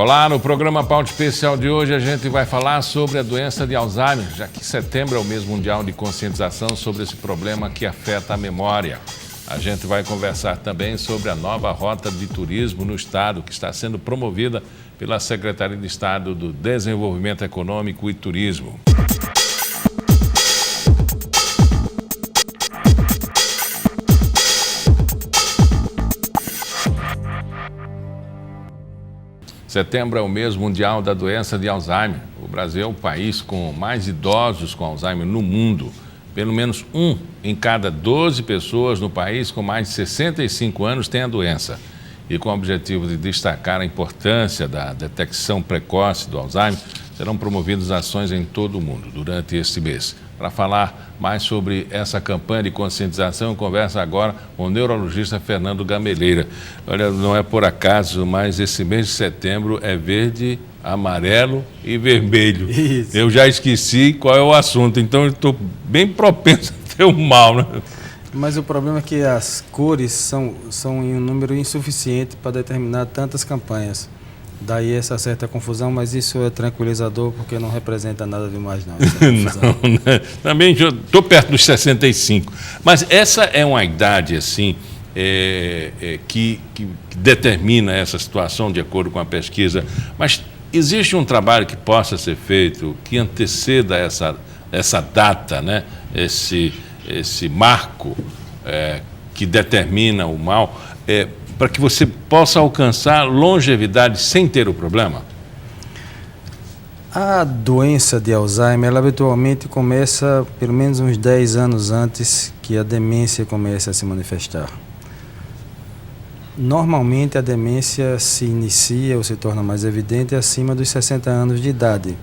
Olá, no programa Pauta Especial de hoje a gente vai falar sobre a doença de Alzheimer, já que setembro é o mês mundial de conscientização sobre esse problema que afeta a memória. A gente vai conversar também sobre a nova rota de turismo no estado, que está sendo promovida pela Secretaria de Estado do Desenvolvimento Econômico e Turismo. Setembro é o mês mundial da doença de Alzheimer. O Brasil é o país com mais idosos com Alzheimer no mundo. Pelo menos 1 em cada 12 pessoas no país com mais de 65 anos tem a doença. E com o objetivo de destacar a importância da detecção precoce do Alzheimer, serão promovidas ações em todo o mundo durante este mês. Para falar mais sobre essa campanha de conscientização, eu converso agora com o neurologista Fernando Gameleira. Olha, não é por acaso, mas esse mês de setembro é verde, amarelo e vermelho. Isso. Eu já esqueci qual é o assunto, então eu estou bem propenso a ter o mal, né? Mas o problema é que as cores são em um número insuficiente para determinar tantas campanhas. Daí essa certa confusão, mas isso é tranquilizador porque não representa nada demais, não. Não, né? Também estou perto dos 65. Mas essa é uma idade, assim, que determina essa situação de acordo com a pesquisa. Mas existe um trabalho que possa ser feito, que anteceda essa data, né? Esse marco que determina o mal, para que você possa alcançar longevidade sem ter o problema? A doença de Alzheimer, ela habitualmente começa pelo menos uns 10 anos antes que a demência comece a se manifestar. Normalmente a demência se inicia ou se torna mais evidente acima dos 60 anos de idade.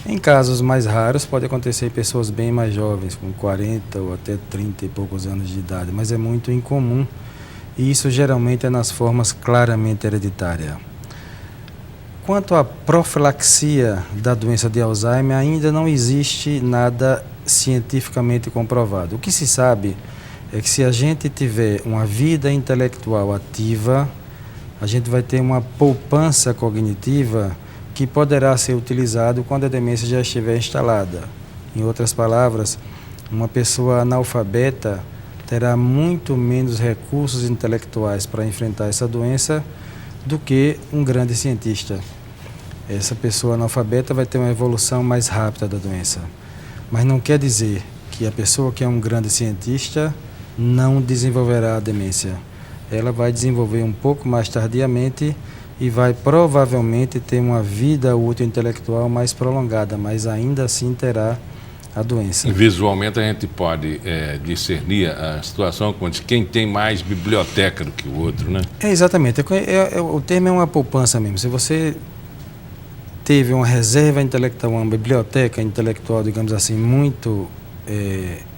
Em casos mais raros pode acontecer em pessoas bem mais jovens, com 40 ou até 30 e poucos anos de idade, mas é muito incomum. E isso geralmente é nas formas claramente hereditárias. Quanto à profilaxia da doença de Alzheimer, ainda não existe nada cientificamente comprovado. O que se sabe é que se a gente tiver uma vida intelectual ativa, a gente vai ter uma poupança cognitiva que poderá ser utilizado quando a demência já estiver instalada. Em outras palavras, uma pessoa analfabeta terá muito menos recursos intelectuais para enfrentar essa doença do que um grande cientista. Essa pessoa analfabeta vai ter uma evolução mais rápida da doença. Mas não quer dizer que a pessoa que é um grande cientista não desenvolverá a demência. Ela vai desenvolver um pouco mais tardiamente e vai provavelmente ter uma vida útil intelectual mais prolongada, mas ainda assim terá a doença. Visualmente a gente pode discernir a situação como diz, quem tem mais biblioteca do que o outro, né? Exatamente. O termo é uma poupança mesmo. Se você teve uma reserva intelectual, uma biblioteca intelectual, digamos assim, muito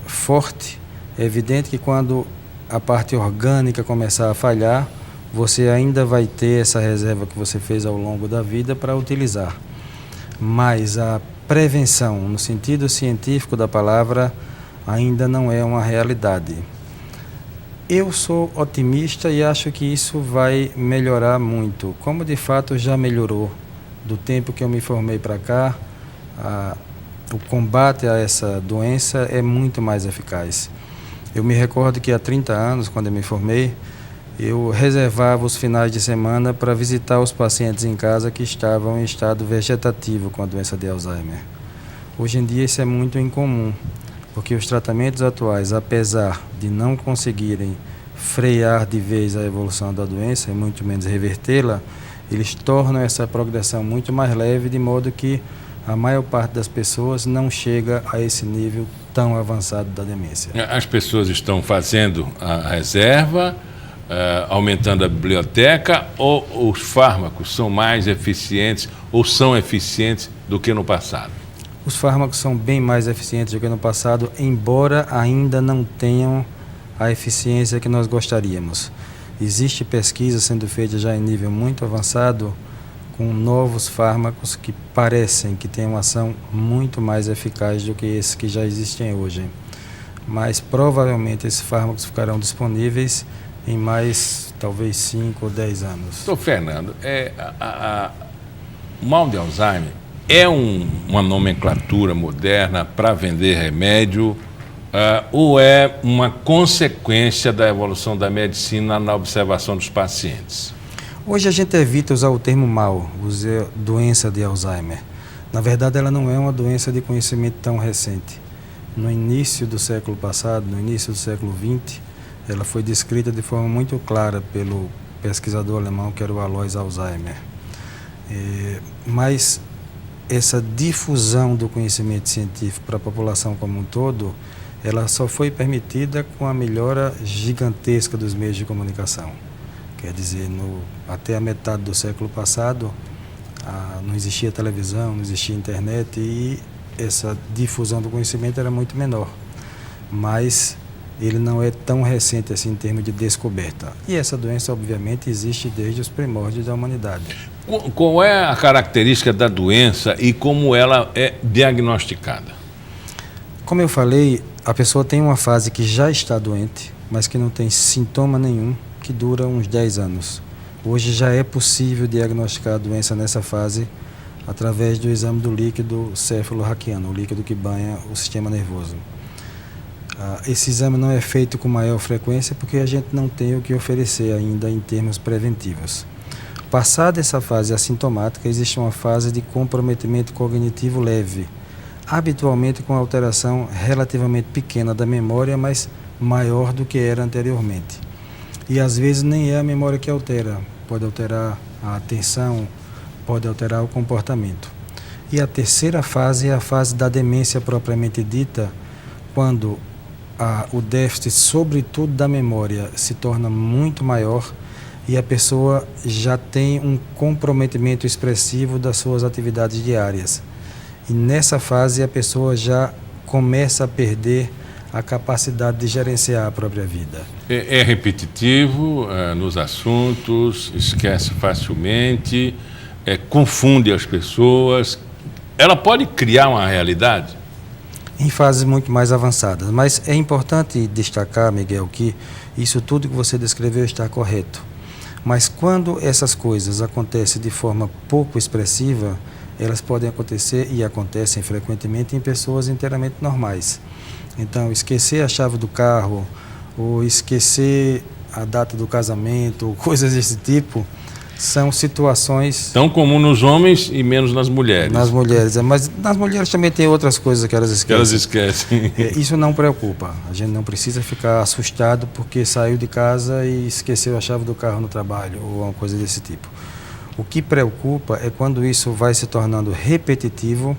forte, é evidente que quando a parte orgânica começar a falhar, você ainda vai ter essa reserva que você fez ao longo da vida para utilizar. Mas a prevenção, no sentido científico da palavra, ainda não é uma realidade. Eu sou otimista e acho que isso vai melhorar muito, como de fato já melhorou. Do tempo que eu me formei para cá, o combate a essa doença é muito mais eficaz. Eu me recordo que há 30 anos, quando eu me formei, eu reservava os finais de semana para visitar os pacientes em casa que estavam em estado vegetativo com a doença de Alzheimer. Hoje em dia isso é muito incomum, porque os tratamentos atuais, apesar de não conseguirem frear de vez a evolução da doença e muito menos revertê-la, eles tornam essa progressão muito mais leve, de modo que a maior parte das pessoas não chega a esse nível tão avançado da demência. As pessoas estão fazendo a reserva, aumentando a biblioteca, ou os fármacos são mais eficientes ou são eficientes do que no passado? Os fármacos são bem mais eficientes do que no passado, embora ainda não tenham a eficiência que nós gostaríamos. Existe pesquisa sendo feita já em nível muito avançado com novos fármacos que parecem que têm uma ação muito mais eficaz do que esses que já existem hoje. Mas provavelmente esses fármacos ficarão disponíveis em mais, talvez, 5 ou 10 anos. Então, Fernando, o mal de Alzheimer é uma nomenclatura moderna para vender remédio ou é uma consequência da evolução da medicina na observação dos pacientes? Hoje a gente evita usar o termo mal, usar doença de Alzheimer. Na verdade, ela não é uma doença de conhecimento tão recente. No início do século passado, no início do século XX, ela foi descrita de forma muito clara pelo pesquisador alemão que era o Alois Alzheimer. Mas essa difusão do conhecimento científico para a população como um todo, ela só foi permitida com a melhora gigantesca dos meios de comunicação. Quer dizer, até a metade do século passado, não existia televisão, não existia internet e essa difusão do conhecimento era muito menor. Mas ele não é tão recente assim em termos de descoberta. E essa doença, obviamente, existe desde os primórdios da humanidade. Qual é a característica da doença e como ela é diagnosticada? Como eu falei, a pessoa tem uma fase que já está doente, mas que não tem sintoma nenhum, que dura uns 10 anos. Hoje já é possível diagnosticar a doença nessa fase através do exame do líquido céfalo-raquiano, o líquido que banha o sistema nervoso. Esse exame não é feito com maior frequência porque a gente não tem o que oferecer ainda em termos preventivos. Passada essa fase assintomática, existe uma fase de comprometimento cognitivo leve, habitualmente com alteração relativamente pequena da memória, mas maior do que era anteriormente. E às vezes nem é a memória que altera, pode alterar a atenção, pode alterar o comportamento. E a terceira fase é a fase da demência propriamente dita, quando o déficit, sobretudo da memória, se torna muito maior e a pessoa já tem um comprometimento expressivo das suas atividades diárias. E nessa fase a pessoa já começa a perder a capacidade de gerenciar a própria vida. É repetitivo nos assuntos, esquece facilmente, confunde as pessoas. Ela pode criar uma realidade? Em fases muito mais avançadas. Mas é importante destacar, Miguel, que isso tudo que você descreveu está correto. Mas quando essas coisas acontecem de forma pouco expressiva, elas podem acontecer e acontecem frequentemente em pessoas inteiramente normais. Então, esquecer a chave do carro, ou esquecer a data do casamento, ou coisas desse tipo, são situações... Tão comum nos homens e menos nas mulheres. Nas mulheres, mas nas mulheres também tem outras coisas que elas esquecem. Que elas esquecem. Isso não preocupa. A gente não precisa ficar assustado porque saiu de casa e esqueceu a chave do carro no trabalho, ou uma coisa desse tipo. O que preocupa é quando isso vai se tornando repetitivo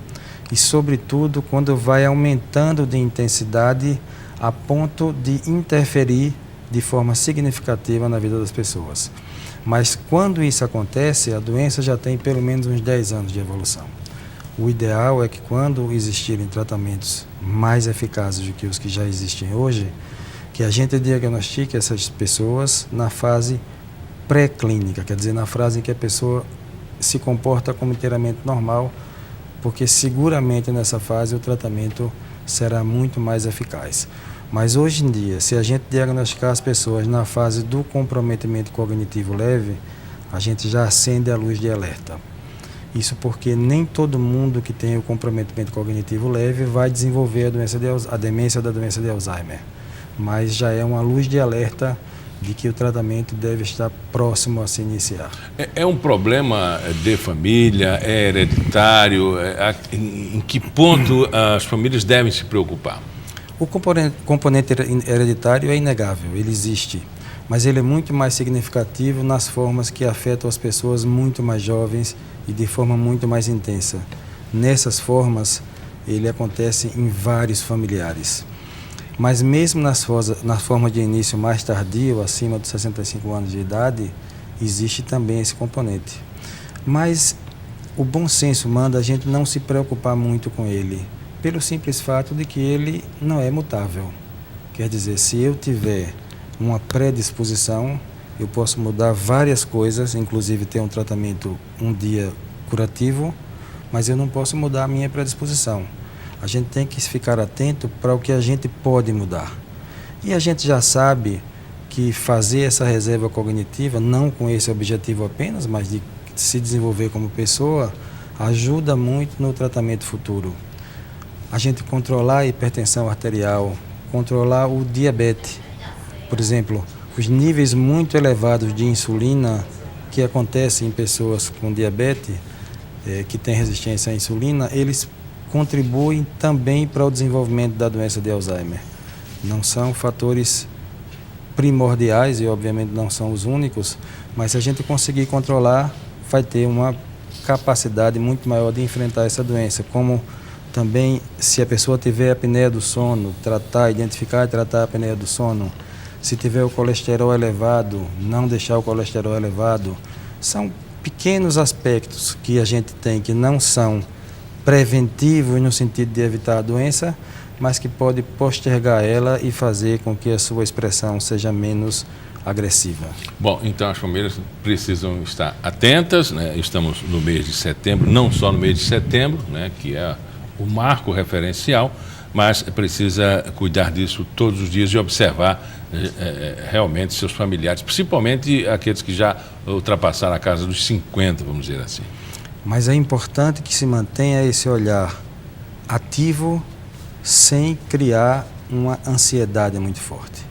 e, sobretudo, quando vai aumentando de intensidade a ponto de interferir de forma significativa na vida das pessoas. Mas quando isso acontece, a doença já tem pelo menos uns 10 anos de evolução. O ideal é que quando existirem tratamentos mais eficazes do que os que já existem hoje, que a gente diagnostique essas pessoas na fase pré-clínica, quer dizer, na fase em que a pessoa se comporta como inteiramente normal, porque seguramente nessa fase o tratamento será muito mais eficaz. Mas hoje em dia, se a gente diagnosticar as pessoas na fase do comprometimento cognitivo leve, a gente já acende a luz de alerta. Isso porque nem todo mundo que tem o comprometimento cognitivo leve vai desenvolver a demência da doença de Alzheimer. Mas já é uma luz de alerta de que o tratamento deve estar próximo a se iniciar. É um problema de família, é hereditário? Em que ponto as famílias devem se preocupar? O componente hereditário é inegável, ele existe, mas ele é muito mais significativo nas formas que afetam as pessoas muito mais jovens e de forma muito mais intensa. Nessas formas, ele acontece em vários familiares. Mas mesmo nas formas de início mais tardio, acima dos 65 anos de idade, existe também esse componente. Mas o bom senso manda a gente não se preocupar muito com ele, pelo simples fato de que ele não é mutável. Quer dizer, se eu tiver uma predisposição, eu posso mudar várias coisas, inclusive ter um tratamento um dia curativo, mas eu não posso mudar a minha predisposição. A gente tem que ficar atento para o que a gente pode mudar. E a gente já sabe que fazer essa reserva cognitiva, não com esse objetivo apenas, mas de se desenvolver como pessoa, ajuda muito no tratamento futuro. A gente controlar a hipertensão arterial, controlar o diabetes. Por exemplo, os níveis muito elevados de insulina que acontecem em pessoas com diabetes, que têm resistência à insulina, eles contribuem também para o desenvolvimento da doença de Alzheimer. Não são fatores primordiais e, obviamente, não são os únicos, mas se a gente conseguir controlar, vai ter uma capacidade muito maior de enfrentar essa doença. Como também, se a pessoa tiver apneia do sono, identificar e tratar a apneia do sono. Se tiver o colesterol elevado, não deixar o colesterol elevado. São pequenos aspectos que a gente tem que não são preventivos no sentido de evitar a doença, mas que pode postergar ela e fazer com que a sua expressão seja menos agressiva. Bom, então as famílias precisam estar atentas, né? Estamos no mês de setembro, não só no mês de setembro, né, que é o marco referencial, mas precisa cuidar disso todos os dias e observar realmente seus familiares, principalmente aqueles que já ultrapassaram a casa dos 50, vamos dizer assim. Mas é importante que se mantenha esse olhar ativo sem criar uma ansiedade muito forte.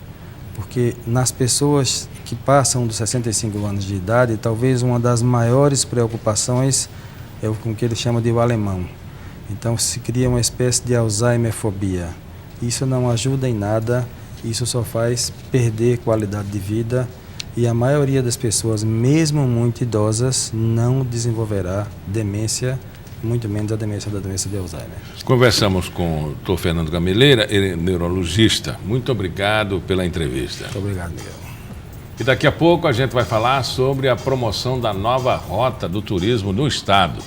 Porque nas pessoas que passam dos 65 anos de idade, talvez uma das maiores preocupações é o que ele chama de o alemão. Então se cria uma espécie de Alzheimerfobia. Isso não ajuda em nada, isso só faz perder qualidade de vida e a maioria das pessoas, mesmo muito idosas, não desenvolverá demência, muito menos a demência da doença de Alzheimer. Conversamos com o Dr. Fernando Gameleira, ele é neurologista. Muito obrigado pela entrevista. Muito obrigado, Miguel. E daqui a pouco a gente vai falar sobre a promoção da nova rota do turismo no estado.